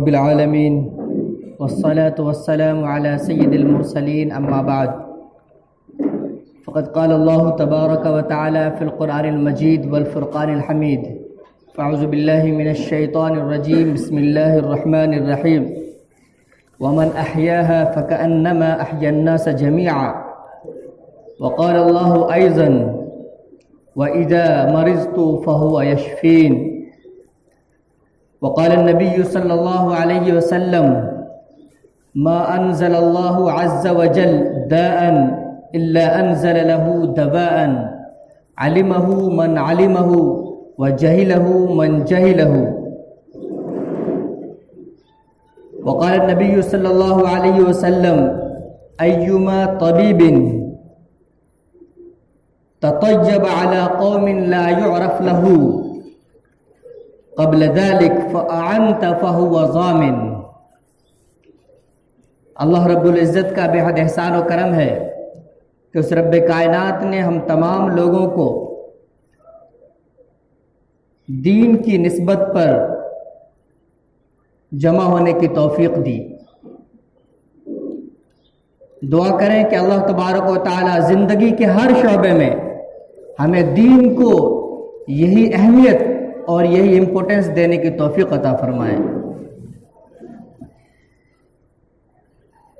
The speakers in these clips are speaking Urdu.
رب العالمين والصلاة والسلام على سيد المرسلين أما بعد فقد قال الله تبارك وتعالى في القرآن المجيد والفرقان الحميد فأعوذ بالله من الشيطان الرجيم بسم الله الرحمن الرحيم ومن أحياها فكأنما أحيا الناس جميعا وقال الله أيضا وإذا مرضت فهو يشفين وقال النبي صلى الله عليه وسلم ما أنزل الله عز وجل داء إلا أنزل له دواء علمه من علمه وجهله من جهله وقال النبي صلى الله عليه وسلم أيما طبيب تطيب على قوم لا يعرف له قبل ذلك فأعنت فهو ضامن۔ اللہ رب العزت کا بے حد احسان و کرم ہے کہ اس رب کائنات نے ہم تمام لوگوں کو دین کی نسبت پر جمع ہونے کی توفیق دی۔ دعا کریں کہ اللہ تبارک و تعالی زندگی کے ہر شعبے میں ہمیں دین کو یہی اہمیت اور یہی امپورٹنس دینے کی توفیق عطا فرمائے۔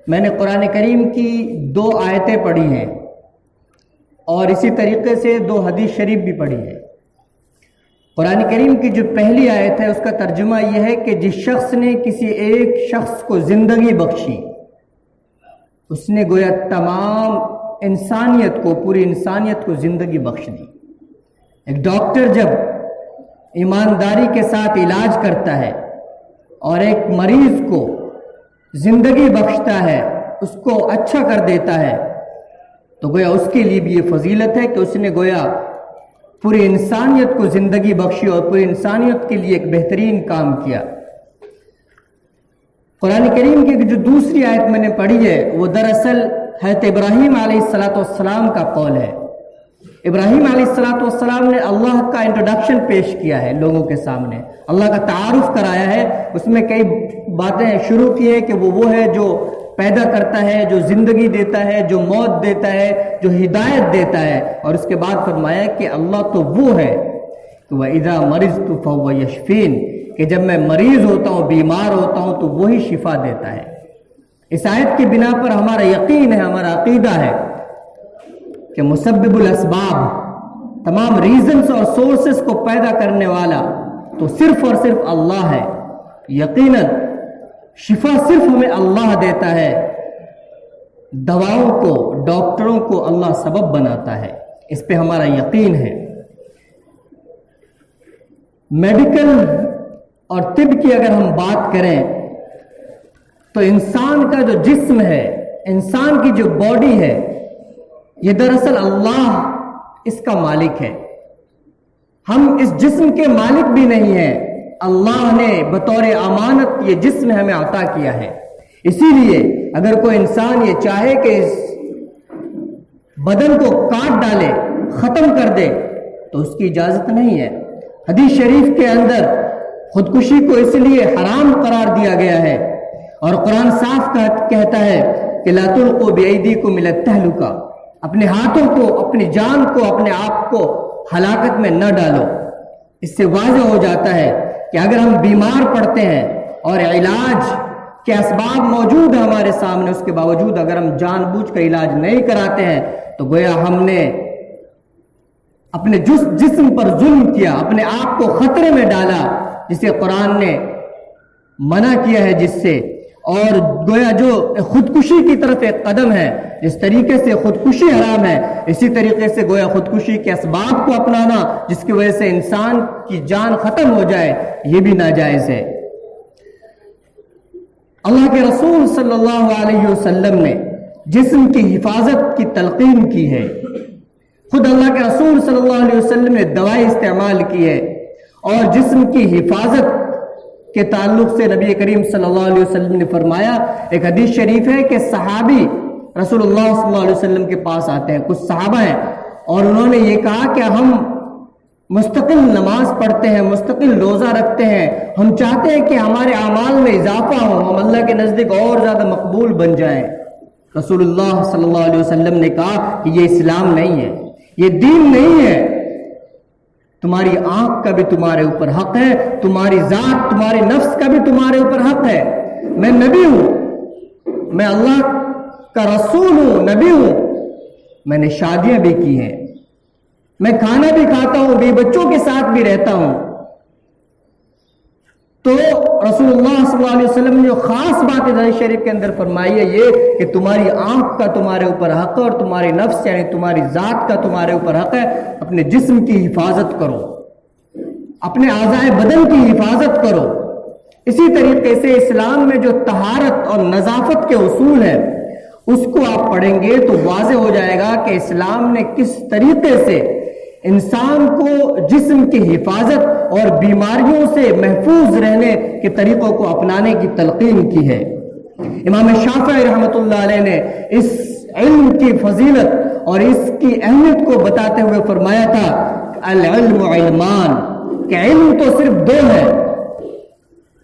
میں نے قرآن کریم کی 2 آیتیں پڑھی ہیں اور اسی طریقے سے 2 حدیث شریف بھی پڑھی ہے۔ قرآن کریم کی جو پہلی آیت ہے اس کا ترجمہ یہ ہے کہ جس شخص نے کسی ایک شخص کو زندگی بخشی اس نے گویا تمام انسانیت کو، پوری انسانیت کو زندگی بخش دی۔ ایک ڈاکٹر جب ایمانداری کے ساتھ علاج کرتا ہے اور ایک مریض کو زندگی بخشتا ہے، اس کو اچھا کر دیتا ہے، تو گویا اس کے لیے بھی یہ فضیلت ہے کہ اس نے گویا پوری انسانیت کو زندگی بخشی اور پوری انسانیت کے لیے ایک بہترین کام کیا۔ قرآن کریم کی جو دوسری آیت میں نے پڑھی ہے وہ دراصل حضرت ابراہیم علیہ السلام کا قول ہے۔ ابراہیم علیہ السلام نے اللہ کا انٹروڈکشن پیش کیا ہے لوگوں کے سامنے، اللہ کا تعارف کرایا ہے، اس میں کئی باتیں شروع کی ہے کہ وہ ہے جو پیدا کرتا ہے، جو زندگی دیتا ہے، جو موت دیتا ہے، جو ہدایت دیتا ہے، اور اس کے بعد فرمایا کہ اللہ تو وہ ہے کہ وَإِذَا مَرِضْتُ فَهُوَ يَشْفِينِ، کہ جب میں مریض ہوتا ہوں، بیمار ہوتا ہوں تو وہی شفا دیتا ہے۔ اس آیت کی بنا پر ہمارا یقین ہے، ہمارا عقیدہ ہے کہ مسبب الاسباب، تمام ریزنز اور سورسز کو پیدا کرنے والا تو صرف اور صرف اللہ ہے۔ یقیناً شفا صرف ہمیں اللہ دیتا ہے، دواؤں کو، ڈاکٹروں کو اللہ سبب بناتا ہے، اس پہ ہمارا یقین ہے۔ میڈیکل اور طب کی اگر ہم بات کریں تو انسان کا جو جسم ہے، انسان کی جو باڈی ہے، یہ دراصل اللہ اس کا مالک ہے۔ ہم اس جسم کے مالک بھی نہیں ہیں، اللہ نے بطور امانت یہ جسم ہمیں عطا کیا ہے۔ اسی لیے اگر کوئی انسان یہ چاہے کہ اس بدن کو کاٹ ڈالے، ختم کر دے، تو اس کی اجازت نہیں ہے۔ حدیث شریف کے اندر خودکشی کو اس لیے حرام قرار دیا گیا ہے، اور قرآن صاف کہتا ہے کہ لا تلقوا بأیدیکم الی التہلکہ، اپنے ہاتھوں کو، اپنی جان کو، اپنے آپ کو ہلاکت میں نہ ڈالو۔ اس سے واضح ہو جاتا ہے کہ اگر ہم بیمار پڑتے ہیں اور علاج کے اسباب موجود ہیں ہمارے سامنے، اس کے باوجود اگر ہم جان بوجھ کر علاج نہیں کراتے ہیں تو گویا ہم نے اپنے جسم پر ظلم کیا، اپنے آپ کو خطرے میں ڈالا، جسے قرآن نے منع کیا ہے، جس سے، اور گویا جو خودکشی کی طرف ایک قدم ہے، جس طریقے سے خودکشی حرام ہے، اسی طریقے سے گویا خودکشی کے اسباب کو اپنانا جس کی وجہ سے انسان کی جان ختم ہو جائے، یہ بھی ناجائز ہے۔ اللہ کے رسول صلی اللہ علیہ وسلم نے جسم کی حفاظت کی تلقین کی ہے۔ خود اللہ کے رسول صلی اللہ علیہ وسلم نے دوائی استعمال کی ہے، اور جسم کی حفاظت کے تعلق سے نبی کریم صلی اللہ علیہ وسلم نے فرمایا، ایک حدیث شریف ہے کہ صحابی رسول اللہ صلی اللہ علیہ وسلم کے پاس آتے ہیں، کچھ صحابہ ہیں، اور انہوں نے یہ کہا کہ ہم مستقل نماز پڑھتے ہیں، مستقل روزہ رکھتے ہیں، ہم چاہتے ہیں کہ ہمارے اعمال میں اضافہ ہو، ہم اللہ کے نزدیک اور زیادہ مقبول بن جائیں۔ رسول اللہ صلی اللہ علیہ وسلم نے کہا کہ یہ اسلام نہیں ہے، یہ دین نہیں ہے۔ تمہاری آنکھ کا بھی تمہارے اوپر حق ہے، تمہاری ذات، تمہارے نفس کا بھی تمہارے اوپر حق ہے۔ میں نبی ہوں، میں اللہ کا رسول ہوں، نبی ہوں، میں نے شادیاں بھی کی ہیں، میں کھانا بھی کھاتا ہوں، بیوی بچوں کے ساتھ بھی رہتا ہوں۔ تو رسول اللہ صلی اللہ علیہ وسلم نے جو خاص بات حدیث شریف کے اندر فرمائی ہے یہ کہ تمہاری آنکھ کا تمہارے اوپر حق ہے اور تمہاری نفس یعنی تمہاری ذات کا تمہارے اوپر حق ہے۔ اپنے جسم کی حفاظت کرو، اپنے اعضائے بدن کی حفاظت کرو۔ اسی طریقے سے اسلام میں جو طہارت اور نظافت کے اصول ہیں اس کو آپ پڑھیں گے تو واضح ہو جائے گا کہ اسلام نے کس طریقے سے انسان کو جسم کی حفاظت اور بیماریوں سے محفوظ رہنے کے طریقوں کو اپنانے کی تلقین کی ہے۔ امام شافعی رحمۃ اللہ علیہ نے اس علم کی فضیلت اور اس کی اہمیت کو بتاتے ہوئے فرمایا تھا العلم علمان، کہ علم تو صرف دو ہے،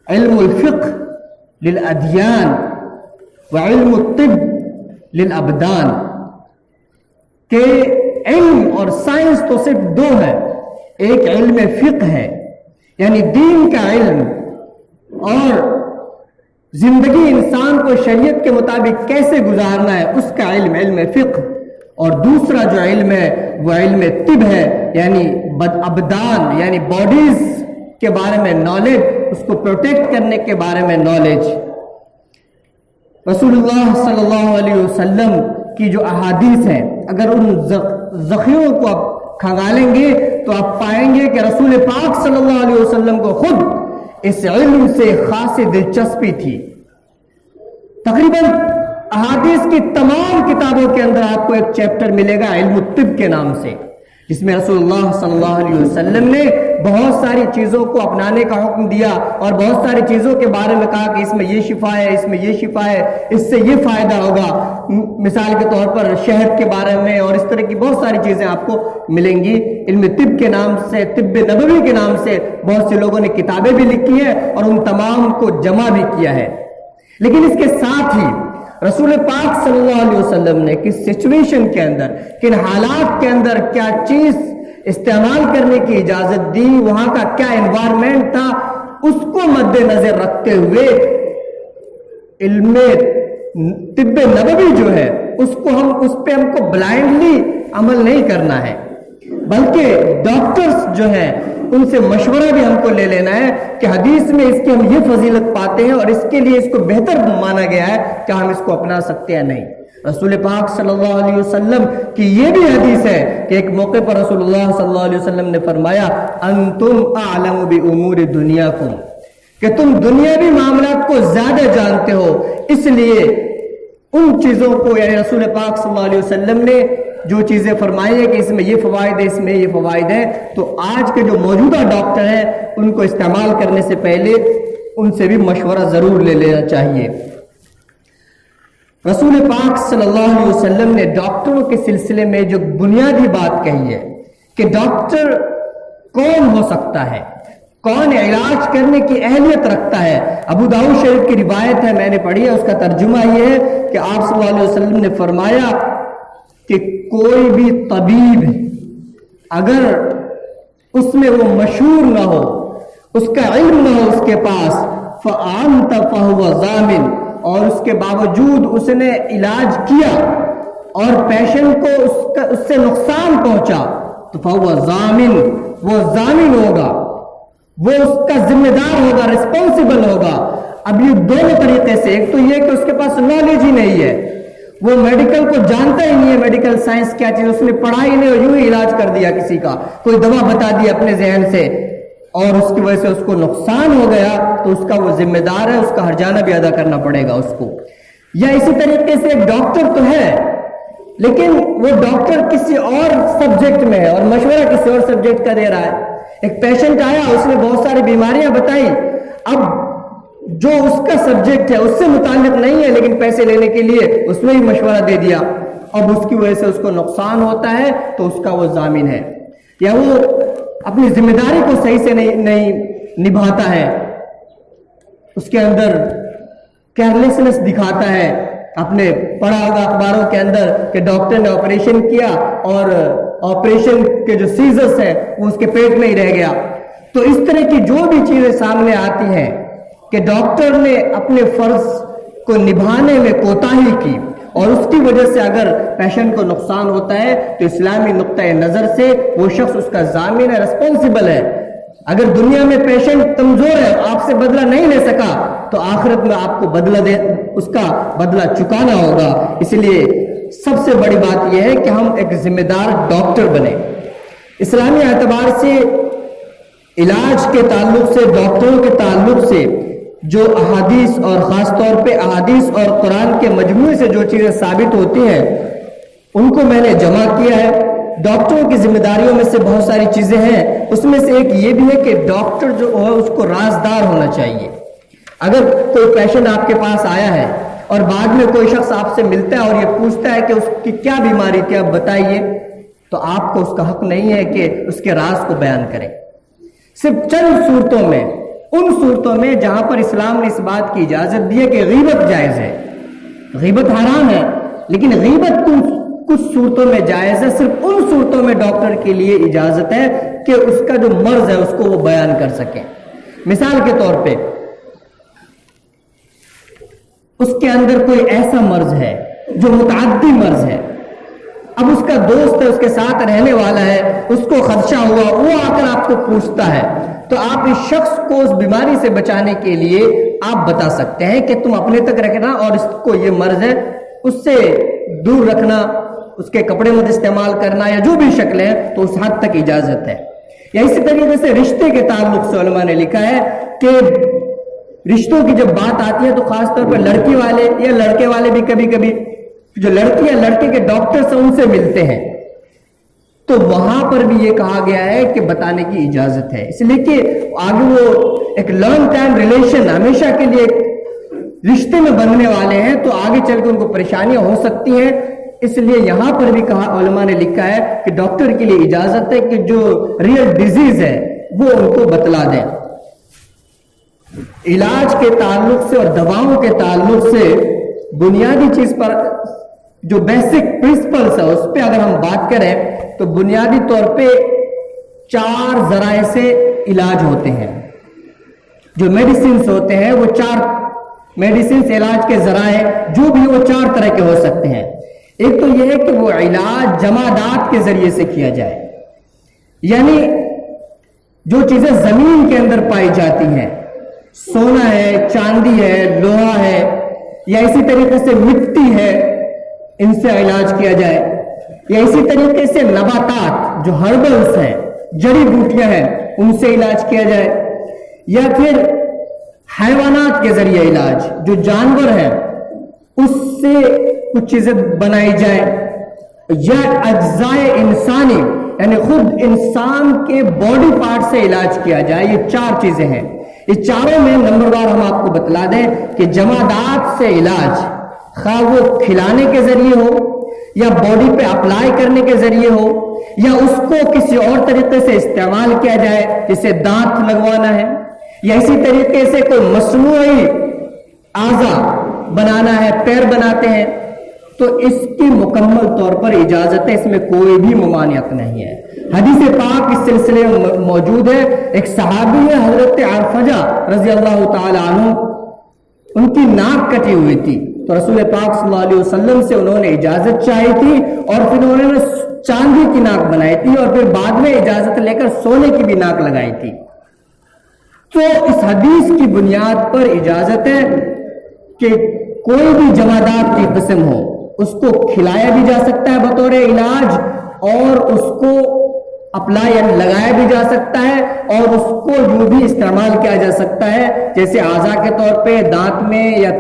علم الفقہ للادیان وعلم الطب للابدان، کہ علم اور سائنس تو صرف دو ہے، ایک علم فقہ ہے یعنی دین کا علم اور زندگی انسان کو شریعت کے مطابق کیسے گزارنا ہے اس کا علم، علم فقہ، اور دوسرا جو علم ہے وہ علم طب ہے یعنی ابدان یعنی باڈیز کے بارے میں نالج، اس کو پروٹیکٹ کرنے کے بارے میں نالج۔ رسول اللہ صلی اللہ علیہ وسلم کی جو احادیث ہیں اگر ان ذخیروں کو آپ کھنگالیں گے تو آپ پائیں گے کہ رسول پاک صلی اللہ علیہ وسلم کو خود اس علم سے خاصی دلچسپی تھی۔ تقریباً احادیث کی تمام کتابوں کے اندر آپ کو ایک چیپٹر ملے گا علم الطب کے نام سے، جس میں رسول اللہ صلی اللہ علیہ وسلم نے بہت ساری چیزوں کو اپنانے کا حکم دیا اور بہت ساری چیزوں کے بارے میں کہا کہ اس میں یہ شفا ہے، اس میں یہ شفا ہے، اس سے یہ فائدہ ہوگا۔ مثال کے طور پر شہد کے بارے میں اور اس طرح کی بہت ساری چیزیں آپ کو ملیں گی۔ علم طب کے نام سے، طب نبوی کے نام سے بہت سے لوگوں نے کتابیں بھی لکھی ہیں اور ان تمام کو جمع بھی کیا ہے۔ لیکن اس کے ساتھ ہی رسول پاک صلی اللہ علیہ وسلم نے کس سچویشن کے اندر، کن حالات کے اندر کیا چیز استعمال کرنے کی اجازت دی، وہاں کا کیا انوائرمنٹ تھا، اس کو مد نظر رکھتے ہوئے علم طب نبوی جو ہے اس پہ ہم کو بلائنڈلی عمل نہیں کرنا ہے، بلکہ ڈاکٹرز جو ہیں ان سے مشورہ بھی ہم کو لے لینا ہے کہ حدیث میں اس کی ہم یہ فضیلت پاتے ہیں اور اس کے لیے اس کو بہتر مانا گیا ہے کہ ہم اس کو اپنا سکتے ہیں نہیں۔ رسول پاک صلی اللہ علیہ وسلم کی یہ بھی حدیث ہے کہ ایک موقع پر رسول اللہ صلی اللہ علیہ وسلم نے فرمایا انتم اعلم بامور دنیاکم، کہ تم دنیاوی معاملات کو زیادہ جانتے ہو، اس لیے ان چیزوں کو یعنی رسول پاک صلی اللہ علیہ وسلم نے جو چیزیں فرمائی ہیں کہ اس میں یہ فوائد ہے، اس میں یہ فوائد ہیں، تو آج کے جو موجودہ ڈاکٹر ہیں ان کو استعمال کرنے سے پہلے ان سے بھی مشورہ ضرور لے لینا چاہیے۔ رسول پاک صلی اللہ علیہ وسلم نے ڈاکٹروں کے سلسلے میں جو بنیادی بات کہی ہے کہ ڈاکٹر کون ہو سکتا ہے، کون علاج کرنے کی اہلیت رکھتا ہے۔ ابو داؤد شریف کی روایت ہے، میں نے پڑھی ہے، اس کا ترجمہ یہ ہے کہ آپ صلی اللہ علیہ وسلم نے فرمایا کہ کوئی بھی طبیب اگر اس میں وہ مشہور نہ ہو، اس کا علم نہ ہو اس کے پاس، فَأَنْتَ فَهُوَ ضَامِنٌ، اور اس کے باوجود اس نے علاج کیا اور پیشنٹ کو اس سے نقصان پہنچا تو فَهُوَ ضَامِنٌ، وہ ضامن ہوگا، وہ اس کا ذمہ دار ہوگا، رسپانسبل ہوگا۔ اب یہ دونوں طریقے سے، ایک تو یہ کہ اس کے پاس نالج ہی نہیں ہے، وہ میڈیکل کو جانتا ہی نہیں ہے، میڈیکل سائنس کیا چیز اس نے پڑھا ہی نہیں اور یوں ہی علاج کر دیا، کسی کا کوئی دوا بتا دی اپنے ذہن سے اور اس کی وجہ سے اس کو نقصان ہو گیا تو اس کا وہ ذمہ دار ہے، اس کا ہرجانہ بھی ادا کرنا پڑے گا اس کو۔ یا اسی طریقے سے ایک ڈاکٹر تو ہے لیکن وہ ڈاکٹر کسی اور سبجیکٹ میں ہے اور مشورہ کسی اور سبجیکٹ کا دے رہا ہے۔ ایک پیشنٹ آیا، اس نے بہت ساری بیماریاں بتائی، اب جو اس کا سبجیکٹ ہے اس سے متعلق نہیں ہے لیکن پیسے لینے کے لیے اس میں ہی مشورہ دے دیا، اب اس کی وجہ سے اس کو نقصان ہوتا ہے تو اس کا وہ ضامن ہے۔ یا وہ اپنی ذمہ داری کو صحیح سے نہیں نبھاتا ہے، اس کے اندر کیئرلیسنس دکھاتا ہے، اپنے پڑھا ہوگا اخباروں کے اندر کہ ڈاکٹر نے آپریشن کیا اور آپریشن کے جو سیزرز ہے وہ اس کے پیٹ میں ہی رہ گیا. تو اس طرح کی جو بھی چیزیں سامنے آتی ہیں کہ ڈاکٹر نے اپنے فرض کو نبھانے میں کوتاہی کی اور اس کی وجہ سے اگر پیشنٹ کو نقصان ہوتا ہے تو اسلامی نقطۂ نظر سے وہ شخص اس کا ضامن ہے، رسپانسبل ہے. اگر دنیا میں پیشنٹ کمزور ہے، آپ سے بدلہ نہیں لے سکا، تو آخرت میں آپ کو اس کا بدلہ چکانا ہوگا. اس لیے سب سے بڑی بات یہ ہے کہ ہم ایک ذمہ دار ڈاکٹر بنے. اسلامی اعتبار سے علاج کے تعلق سے، ڈاکٹروں کے تعلق سے جو احادیث اور خاص طور پہ احادیث اور قرآن کے مجموعے سے جو چیزیں ثابت ہوتی ہیں ان کو میں نے جمع کیا ہے. ڈاکٹروں کی ذمہ داریوں میں سے بہت ساری چیزیں ہیں، اس میں سے ایک یہ بھی ہے کہ ڈاکٹر جو ہے اس کو رازدار ہونا چاہیے. اگر کوئی پیشنٹ آپ کے پاس آیا ہے اور بعد میں کوئی شخص آپ سے ملتا ہے اور یہ پوچھتا ہے کہ اس کی کیا بیماری تھی آپ بتائیے، تو آپ کو اس کا حق نہیں ہے کہ اس کے راز کو بیان کریں. صرف چند صورتوں میں، ان صورتوں میں جہاں پر اسلام نے اس بات کی اجازت دی ہے کہ غیبت جائز ہے، غیبت حرام ہے، لیکن غیبت کچھ صورتوں میں جائز ہے. صرف ان صورتوں میں ڈاکٹر کے لیے اجازت ہے کہ اس کا جو مرض ہے اس کو وہ بیان کر سکیں. مثال کے طور پہ اس کے اندر کوئی ایسا مرض ہے جو متعدی مرض ہے، اب اس کا دوست ہے، اس کے ساتھ رہنے والا ہے، اس کو خدشہ ہوا، وہ آ کر آپ کو پوچھتا ہے، تو آپ اس شخص کو اس بیماری سے بچانے کے لیے آپ بتا سکتے ہیں کہ تم اپنے تک رکھنا اور اس کو یہ مرض ہے، اس سے دور رکھنا، اس کے کپڑے مت استعمال کرنا یا جو بھی شکل ہے، تو اس حد تک اجازت ہے. یا اسی طریقے سے رشتے کے تعلق سے علماء نے لکھا ہے کہ رشتوں کی جب بات آتی ہے تو خاص طور پر لڑکی والے یا لڑکے والے بھی کبھی کبھی جو لڑکی یا لڑکے کے ڈاکٹر سے ان سے ملتے ہیں، تو وہاں پر بھی یہ کہا گیا ہے کہ بتانے کی اجازت ہے. اس لیے کہ آگے وہ ایک لانگ ٹائم ریلیشن، ہمیشہ کے لیے رشتے میں بننے والے ہیں، تو آگے چل کے ان کو پریشانیاں ہو سکتی ہیں. اس لیے یہاں پر بھی کہا، علماء نے لکھا ہے کہ ڈاکٹر کے لیے اجازت ہے کہ جو ریئل ڈیزیز ہے وہ ان کو بتلا دیں. علاج کے تعلق سے اور دواؤں کے تعلق سے بنیادی چیز پر جو بیسک پرنسپلس ہے اس پہ اگر ہم بات کریں تو بنیادی طور پہ 4 ذرائع سے علاج ہوتے ہیں. جو میڈیسنز ہوتے ہیں وہ 4 میڈیسنز علاج کے ذرائع جو بھی وہ 4 طرح کے ہو سکتے ہیں. ایک تو یہ ہے کہ وہ علاج جمادات کے ذریعے سے کیا جائے، یعنی جو چیزیں زمین کے اندر پائی جاتی ہیں، سونا ہے، چاندی ہے، لوہا ہے، یا اسی طریقے سے مٹی ہے، ان سے علاج کیا جائے. یا اسی طریقے سے نباتات جو ہربلز ہیں، جڑی بوٹیاں ہیں، ان سے علاج کیا جائے. یا پھر حیوانات کے ذریعے علاج، جو جانور ہیں اس سے کچھ چیزیں بنائی جائیں. یا اجزائے انسانی یعنی خود انسان کے باڈی پارٹ سے علاج کیا جائے. یہ 4 چیزیں ہیں. یہ چاروں میں نمبر وار ہم آپ کو بتلا دیں کہ جمادات سے علاج، خواہ وہ کھلانے کے ذریعے ہو یا باڈی پہ اپلائی کرنے کے ذریعے ہو یا اس کو کسی اور طریقے سے استعمال کیا جائے، جیسے دانت لگوانا ہے یا اسی طریقے سے کوئی مصنوعی اعضا بنانا ہے، پیر بناتے ہیں، تو اس کی مکمل طور پر اجازت ہے، اس میں کوئی بھی ممانعت نہیں ہے. حدیث پاک اس سلسلے میں موجود ہے. ایک صحابی ہے حضرت عرفجہ رضی اللہ تعالی عنہ، ان کی ناک کٹی ہوئی تھی تو رسول پاک صلی اللہ علیہ وسلم سے انہوں نے اجازت چاہی تھی اور پھر انہوں نے چاندی کی ناک بنائی تھی اور پھر بعد میں اجازت لے کر سونے کی بھی ناک لگائی تھی. تو اس حدیث کی بنیاد پر اجازت ہے کہ کوئی بھی جمادات کی قسم ہو اس کو کھلایا بھی جا سکتا ہے بطور علاج اور اس کو اپلائی یعنی لگایا بھی جا سکتا ہے اور اس کو یوں بھی استعمال کیا جا سکتا ہے جیسے اعضا کے طور پہ دانت میں یا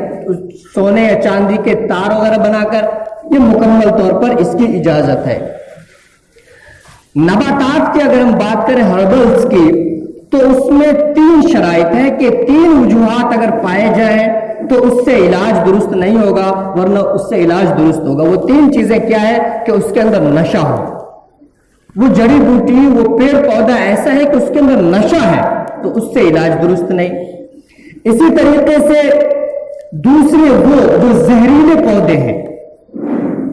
سونے یا چاندی کے تار وغیرہ بنا کر. یہ مکمل طور پر اس کی اجازت ہے. نباتات کی اگر ہم بات کریں ہربلز کی تو اس میں 3 شرائط ہیں کہ 3 وجوہات اگر پائے جائیں تو اس سے علاج درست نہیں ہوگا ورنہ اس سے علاج درست ہوگا. وہ 3 چیزیں کیا ہے کہ اس کے اندر نشہ ہو. وہ جڑی بوٹی وہ پیڑ پودا ایسا ہے کہ اس کے اندر نشہ ہے تو اس سے علاج درست نہیں. اسی طریقے سے دوسرے وہ جو زہریلے پودے ہیں،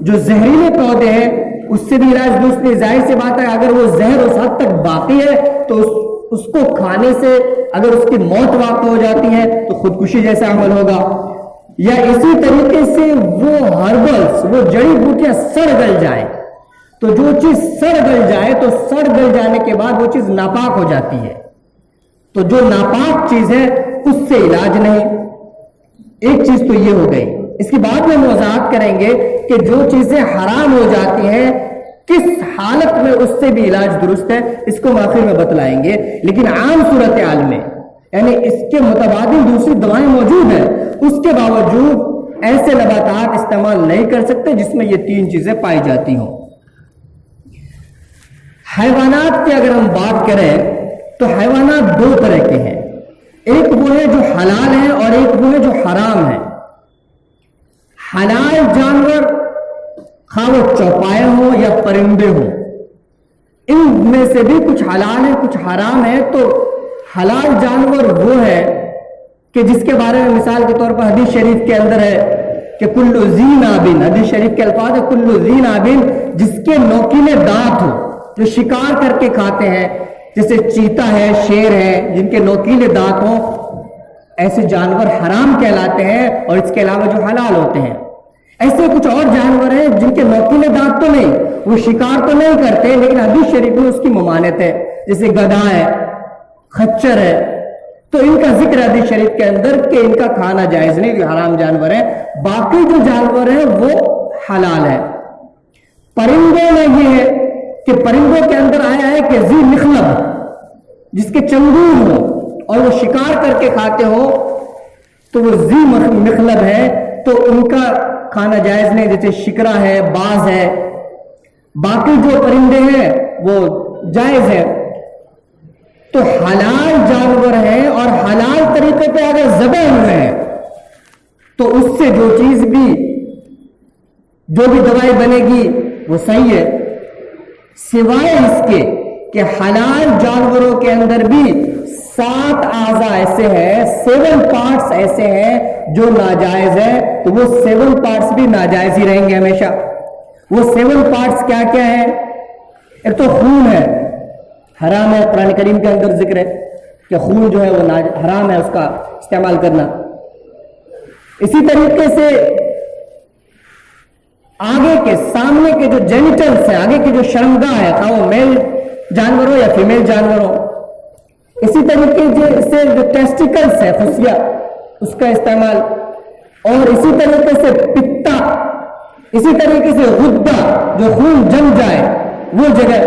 جو زہریلے پودے ہیں اس سے بھی علاج درست نہیں. ظاہر سی بات ہے اگر وہ زہر اس حد تک باقی ہے تو اس کو کھانے سے اگر اس کی موت واقع ہو جاتی ہے تو خودکشی جیسا عمل ہوگا. یا اسی طریقے سے وہ ہربلز، وہ جڑی بوٹیاں سڑ گل جائیں تو جو چیز سڑ گل جائے تو سڑ گل جانے کے بعد وہ چیز ناپاک ہو جاتی ہے. تو جو ناپاک چیز ہے اس سے علاج نہیں. ایک چیز تو یہ ہو گئی. اس کے بعد میں ہم وضاحت کریں گے کہ جو چیزیں حرام ہو جاتی ہیں کس حالت میں اس سے بھی علاج درست ہے، اس کو آخر میں بتلائیں گے. لیکن عام صورتحال میں یعنی اس کے متبادل دوسری دوائیں موجود ہیں، اس کے باوجود ایسے نباتات استعمال نہیں کر سکتے جس میں یہ تین چیزیں پائی جاتی ہوں. حیوانات کی اگر ہم بات کریں تو حیوانات دو طرح کے ہیں. ایک وہ ہے جو حلال ہے اور ایک وہ ہے جو حرام ہے. حلال جانور خواہ وہ چوپائے ہوں یا پرندے ہوں، ان میں سے بھی کچھ حلال ہے کچھ حرام ہے. تو حلال جانور وہ ہے کہ جس کے بارے میں مثال کے طور پر حدیث شریف کے اندر ہے کہ کل ذی نابن، حدیث شریف کے الفاظ ہے کل ذی نابن، جس کے نوکیلے دانت ہو، جو شکار کر کے کھاتے ہیں، جیسے چیتا ہے، شیر ہے، جن کے نوکیلے دانت ہوں، ایسے جانور حرام کہلاتے ہیں. اور اس کے علاوہ جو حلال ہوتے ہیں، ایسے کچھ اور جانور ہیں جن کے نوکیلے دانت تو نہیں، وہ شکار تو نہیں کرتے لیکن حدیث شریف میں اس کی ممانعت ہے، جیسے گدھا ہے، خچر ہے. تو ان کا ذکر حدیث شریف کے اندر کہ ان کا کھانا جائز نہیں، یہ حرام جانور ہیں. باقی جو جانور ہیں وہ حلال ہے. پرندوں میں یہ ہے کہ پرندوں کے اندر آیا ہے کہ ذی مخلب، جس کے چنگور ہو اور وہ شکار کر کے کھاتے ہو تو وہ ذی مخلب ہے، تو ان کا کھانا جائز نہیں، جیسے شکرا ہے، باز ہے. باقی جو پرندے ہیں وہ جائز ہے. تو حلال جانور ہیں اور حلال طریقے پہ اگر ذبح ہوئے ہیں تو اس سے جو چیز بھی جو بھی دوائی بنے گی وہ صحیح ہے، سوائے اس کے کہ حلال جانوروں کے اندر بھی 7 اعضاء ایسے ہیں، 7 پارٹس ایسے ہیں جو ناجائز ہے. تو وہ 7 پارٹس بھی ناجائز ہی رہیں گے ہمیشہ. وہ 7 پارٹس کیا کیا ہیں؟ ایک تو خون ہے، حرام ہے. قرآن کریم کے اندر ذکر ہے کہ خون جو ہے وہ حرام ہے اس کا استعمال کرنا. اسی طریقے سے آگے کے سامنے کے جو جینیٹلز ہیں، آگے کی جو شرمگاہ ہے، خواہ وہ میل جانور ہو یا فیمیل جانور ہو. اسی طریقے سے جو ٹیسٹیکلز ہے، خصیہ، اس کا استعمال. اور اسی طریقے سے پتا، اسی طریقے سے غدہ جو خون جم جائے وہ جگہ.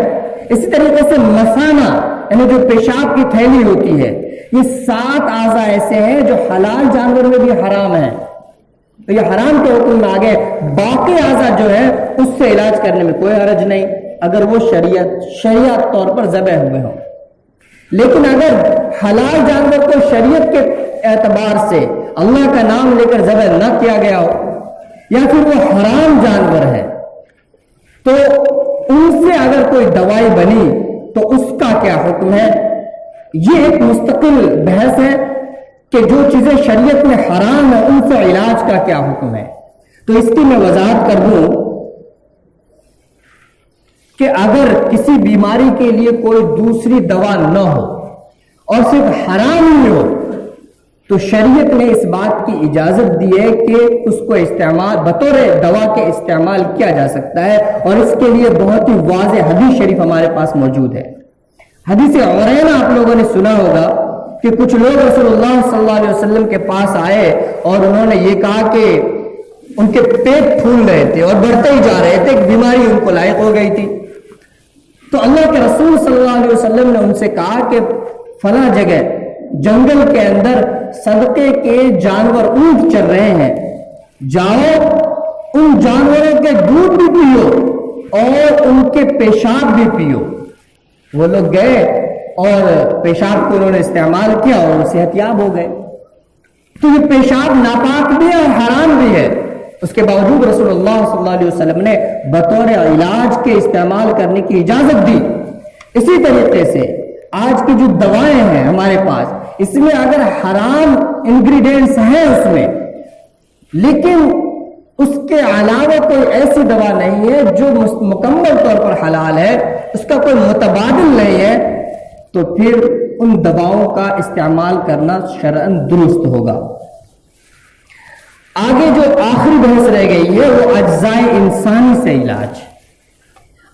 اسی طریقے سے مثانہ یعنی جو پیشاب کی تھیلی ہوتی ہے. یہ 7 اعضاء ایسے ہیں جو حلال جانور میں بھی حرام ہیں. تو یہ حرام کے حکم میں آ گئے. باقی اعضاء جو ہے اس سے علاج کرنے میں کوئی حرج نہیں اگر وہ شریعت طور پر ذبح ہوئے ہوں. لیکن اگر حلال جانور کو شریعت کے اعتبار سے اللہ کا نام لے کر ذبح نہ کیا گیا ہو یا پھر وہ حرام جانور ہے تو ان سے اگر کوئی دوائی بنی تو اس کا کیا حکم ہے؟ یہ ایک مستقل بحث ہے کہ جو چیزیں شریعت میں حرام ہیں ان سے علاج کا کیا حکم ہے. تو اس کی میں وضاحت کر دوں کہ اگر کسی بیماری کے لیے کوئی دوسری دوا نہ ہو اور صرف حرام ہی ہو تو شریعت نے اس بات کی اجازت دی ہے کہ اس کو استعمال بطور دوا کے استعمال کیا جا سکتا ہے. اور اس کے لیے بہت ہی واضح حدیث شریف ہمارے پاس موجود ہے. حدیث عرینا آپ لوگوں نے سنا ہوگا کہ کچھ لوگ رسول اللہ صلی اللہ علیہ وسلم کے پاس آئے اور انہوں نے یہ کہا کہ ان کے پیٹ پھول رہے تھے اور بڑھتے ہی جا رہے تھے، ایک بیماری ان کو لاحق ہو گئی تھی. تو اللہ کے رسول صلی اللہ علیہ وسلم نے ان سے کہا کہ فلاں جگہ جنگل کے اندر صدقے کے جانور اونٹ چل رہے ہیں، جاؤ ان جانوروں کے دودھ بھی پیو اور ان کے پیشاب بھی پیو. وہ لوگ گئے اور پیشاب کو انہوں نے استعمال کیا اور صحت یاب ہو گئے. تو یہ پیشاب ناپاک بھی ہے اور حرام بھی ہے. اس کے باوجود رسول اللہ صلی اللہ علیہ وسلم نے بطور علاج کے استعمال کرنے کی اجازت دی. اسی طریقے سے آج کی جو دوائیں ہیں ہمارے پاس، اس میں اگر حرام انگریڈینٹس ہیں اس میں، لیکن اس کے علاوہ کوئی ایسی دوا نہیں ہے جو مکمل طور پر حلال ہے، اس کا کوئی متبادل نہیں ہے، تو پھر ان دواؤں کا استعمال کرنا شرعاً درست ہوگا. آگے جو آخری بحث رہ گئی ہے وہ اجزائے انسانی سے علاج.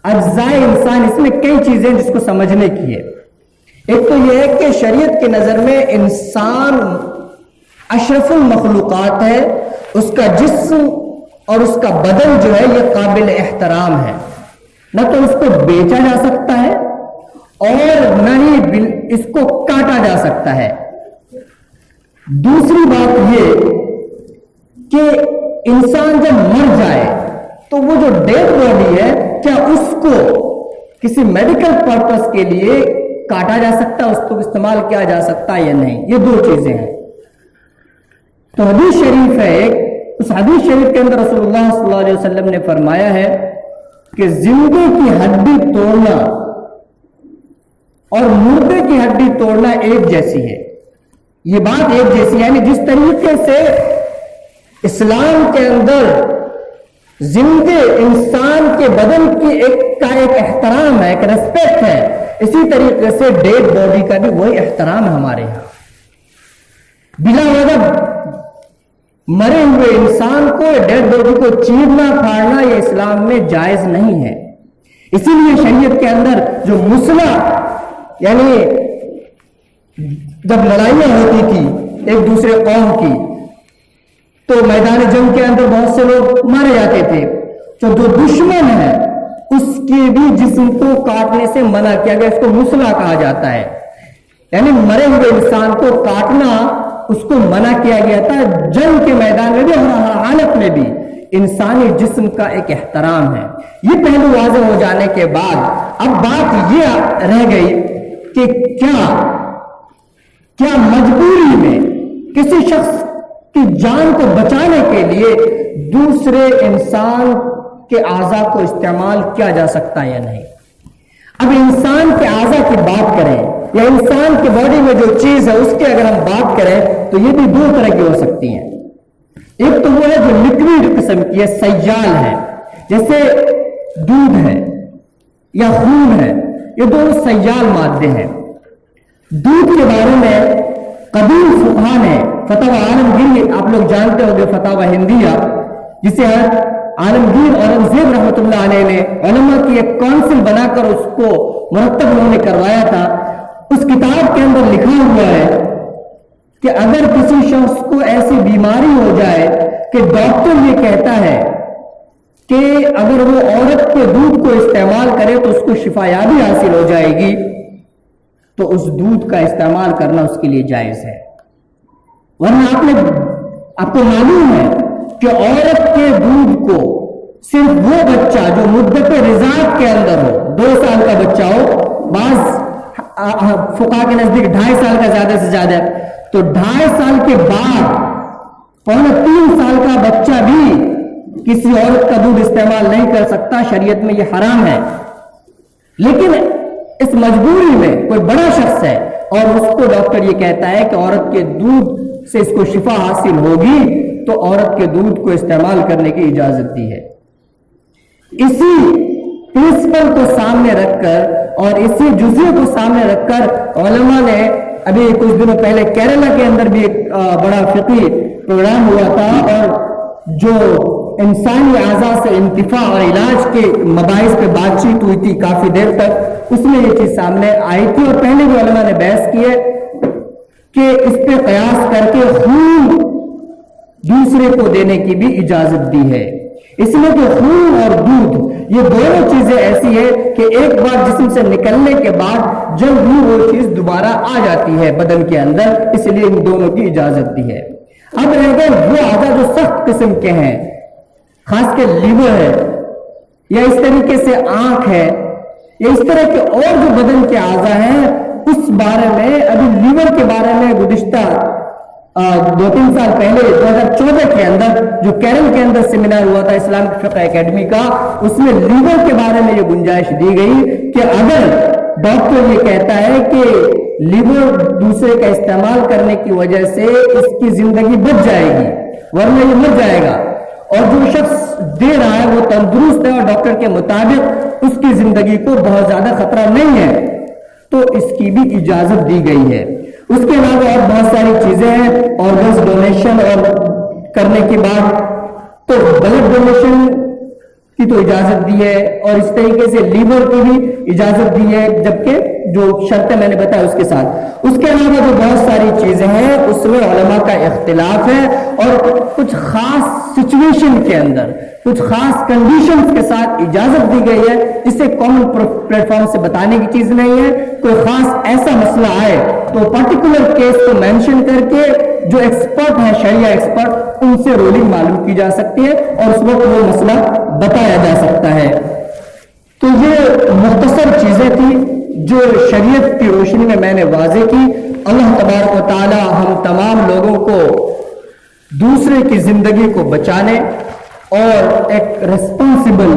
اجزائے انسان، اس میں کئی چیزیں جس کو سمجھنے کی ہے. ایک تو یہ ہے کہ شریعت کی نظر میں انسان اشرف المخلوقات ہے، اس کا جسم اور اس کا بدن جو ہے یہ قابل احترام ہے، نہ تو اس کو بیچا جا سکتا ہے اور نہ ہی اس کو کاٹا جا سکتا ہے. دوسری بات یہ کہ انسان جب مر جائے تو وہ جو ڈیڈ باڈی ہے، کیا اس کو کسی میڈیکل پرپس کے لیے کاٹا جا سکتا ہے، اس کو استعمال کیا جا سکتا ہے یا نہیں؟ یہ دو چیزیں ہیں. تو حدیث شریف ہے ایک، اس حدیث شریف کے اندر رسول اللہ صلی اللہ علیہ وسلم نے فرمایا ہے کہ زندے کی ہڈی توڑنا اور مردے کی ہڈی توڑنا ایک جیسی ہے. یہ بات ایک جیسی ہے، یعنی جس طریقے سے اسلام کے اندر زندے انسان کے بدن کی ایک احترام ہے، ایک ریسپیکٹ ہے، اسی طریقے سے ڈیڈ باڈی کا بھی وہی احترام ہے ہمارے یہاں. بلا وجہ مرے ہوئے انسان کو، ڈیڈ باڈی کو چیرنا پھاڑنا یہ اسلام میں جائز نہیں ہے. اسی لیے شریعت کے اندر جو مسلح، یعنی جب لڑائیاں ہوتی تھی ایک دوسرے قوم کی تو میدان جنگ کے اندر بہت سے لوگ مارے جاتے تھے، تو جو دشمن ہے اس کے بھی جسم کو کاٹنے سے منع کیا گیا. اس کو مسلح کہا جاتا ہے، یعنی مرے ہوئے انسان کو کاٹنا اس کو منع کیا گیا تھا. جنگ کے میدان میں بھی اور ہر حالت میں بھی انسانی جسم کا ایک احترام ہے. یہ پہلو واضح ہو جانے کے بعد اب بات یہ رہ گئی کہ کیا مجبوری میں کسی شخص کی جان کو بچانے کے لیے دوسرے انسان کے اعضاء کو استعمال کیا جا سکتا ہے یا نہیں. اب انسان کے اعضاء کی بات کریں یا انسان کی باڈی میں جو چیز ہے اس کی اگر ہم بات کریں تو یہ بھی دو طرح کی ہو سکتی ہیں. ایک تو وہ ہے جو لکوڈ قسم کی ہے، سیال ہے، جیسے دودھ ہے یا خون ہے، یہ دونوں سیال مادے ہیں. دودھ کے بارے میں قدیم فقہا نے فتاوی عالمگیر، آپ لوگ جانتے ہو گے فتاوی ہندیہ، جسے عالمگیر اورنگزیب رحمۃ اللہ علیہ نے علماء کی ایک کونسل بنا کر اس کو مرتب انہوں نے کروایا تھا. اس کتاب کے اندر لکھا ہوا ہے کہ اگر کسی شخص کو ایسی بیماری ہو جائے کہ ڈاکٹر یہ کہتا ہے کہ اگر وہ عورت کے دودھ کو استعمال کرے تو اس کو شفا یابی حاصل ہو جائے گی، تو اس دودھ کا استعمال کرنا اس کے لیے جائز ہے. ورنہ آپ کو معلوم ہے کہ عورت کے دودھ کو صرف وہ بچہ جو مدت رضاعت کے اندر ہو، 2 سال کا بچہ ہو، بعض فقہا کے نزدیک 2.5 سال کا زیادہ سے زیادہ، تو 2.5 سال کے بعد 3 سال کا بچہ بھی کسی عورت کا دودھ استعمال نہیں کر سکتا. شریعت میں یہ حرام ہے. لیکن اس مجبوری میں کوئی بڑا شخص ہے اور اس کو ڈاکٹر یہ کہتا ہے کہ عورت کے دودھ سے اس کو شفا حاصل ہوگی، تو عورت کے دودھ کو استعمال کرنے کی اجازت دی ہے. اسی پرنسپل کو سامنے رکھ کر اور اسی جزیے کو سامنے رکھ کر علماء نے ابھی کچھ دنوں پہلے کیرلا کے اندر بھی ایک بڑا فقہی پروگرام ہوا تھا، اور جو انسانی اعضاء سے انتفاع اور علاج کے مباحث پہ بات چیت ہوئی تھی کافی دیر تک، اس میں یہ چیز سامنے آئی تھی. اور پہلے بھی علماء نے بحث کی ہے کہ اس پہ قیاس کر کے خون دوسرے کو دینے کی بھی اجازت دی ہے. اس لیے کہ خون اور دودھ یہ دونوں چیزیں ایسی ہے کہ ایک بار جسم سے نکلنے کے بعد جلد ہی وہ چیز دوبارہ آ جاتی ہے بدن کے اندر، اس لیے ان دونوں کی اجازت دی ہے. اب رہ گئے وہ اعضاء جو سخت قسم کے ہیں، خاص کے لیور ہے یا اس طریقے سے آنکھ ہے یا اس طرح کے اور جو بدن کے اعضاء ہیں، اس بارے میں ابھی لیور کے بارے میں گزشتہ 2-3 سال پہلے 2014 کے اندر جو کیرل کے اندر سیمینار ہوا تھا اسلامک فقہ اکیڈمی کا، اس میں لیور کے بارے میں یہ گنجائش دی گئی کہ اگر ڈاکٹر یہ کہتا ہے کہ لیور دوسرے کا استعمال کرنے کی وجہ سے اس کی زندگی بچ جائے گی ورنہ یہ مر جائے گا، اور جو شخص دے رہا ہے وہ تندرست ہے اور ڈاکٹر کے مطابق اس کی زندگی کو بہت زیادہ خطرہ نہیں ہے، تو اس کی بھی اجازت دی گئی ہے۔ اس کے علاوہ اور بہت ساری چیزیں ہیں، آرگنز ڈونیشن اور کرنے کے بعد تو بلڈ ڈونیشن کی تو اجازت دی ہے، اور اس طریقے سے لیور کی بھی اجازت دی ہے، جبکہ جو شرطیں میں نے بتایا اس کے ساتھ۔ اس کے علاوہ جو بہت ساری چیزیں ہیں اس میں علماء کا اختلاف ہے، اور کچھ خاص سچویشن کے اندر کچھ خاص کنڈیشنز کے ساتھ اجازت دی گئی ہے، جسے کامن پلیٹ فارم سے بتانے کی چیز نہیں ہے۔ کوئی خاص ایسا مسئلہ آئے تو پرٹیکولر کیس کو مینشن کر کے جو ایکسپرٹ ہے، شریعہ ایکسپرٹ، ان سے رولنگ معلوم کی جا سکتی ہے اور اس وقت وہ مسئلہ بتایا جا سکتا ہے۔ تو یہ مختصر چیزیں تھیں جو شریعت کی روشنی میں نے واضح کی۔ اللہ تبارک و تعالی ہم تمام لوگوں کو دوسرے کی زندگی کو بچانے اور ایک ریسپانسبل